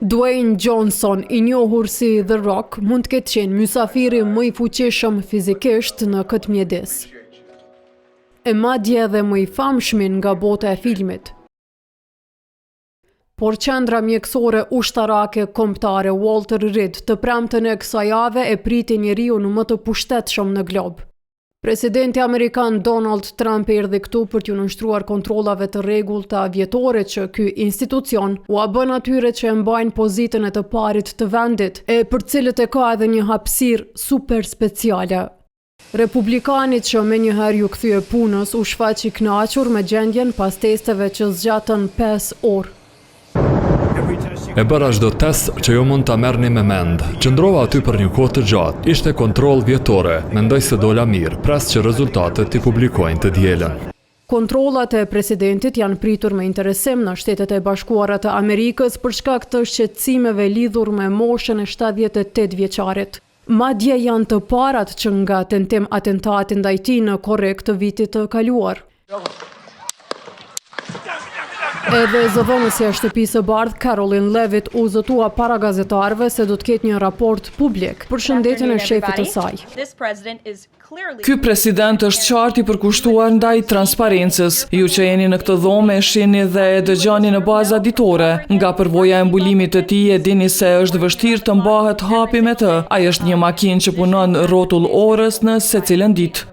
Dwayne Johnson, i njohur si The Rock, mund të ketë qenë mysafiri më i fuqishëm fizikisht në këtë mjedis. E madje edhe më i famshëm nga bota e filmit. Por qendra mjekësore ushtarake kombëtare Walter Reed të premten e kësaj jave e priti njeriun më të pushtetshëm në glob. Presidenti Amerikan Donald Trump erdhi këtu për t'ju nënshtruar kontrollave të rregullta vjetore që ky institucion u bën atyre që e mbajnë pozitën e të parit të vendit, e për cilët e ka edhe një hapësirë super speciale. Republikanit që menjëherë ju kthye punës u shfaq i kënaqur me gjendjen pas testeve që zgjatën 5 orë. E bëra çdo test që ju mund ta merrni me mend. Qëndrova aty për një kohë të gjatë. Ishte kontroll vjetore. Mendoj se dola mirë. Pres që rezultatet i publikojnë të dielën. Kontrollat e presidentit janë pritur me interesim në Shtetet e Bashkuara të Amerikës për shkak të shqetësimeve lidhur me moshën e 78 vjeçarit. Madje janë të parat që nga tentim atentati ndaj tij në korrik të vitit të kaluar. Edhe zëvendësja e Shtëpisë së Bardhë Caroline Levitt u zotua para gazetarëve se do të ketë një raport publik për shëndetin e shefit të saj. Ky president është qartë i përkushtuar ndaj transparencës. Ju që jeni në këtë dhomë e shihni dhe e dëgjoni në baza ditore. Nga përvoja e mbulimit të tij e dini se është vështirë të mbahet hapi me të. Ai është një makinë që punon rrotull orës në secilën ditë.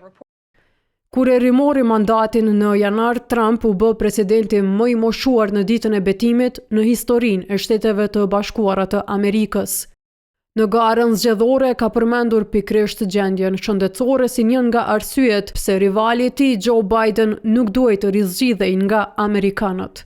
Kur e rimori mandatin në janar, Trump u bë presidenti më i moshuar në ditën e betimit në historinë e Shteteve të Bashkuara të Amerikës. Në garën zgjedhore ka përmendur pikërisht gjendjen shëndetësore si një nga arsyet pse rivali i tij Joe Biden nuk duhej të rizgjidhej nga amerikanët.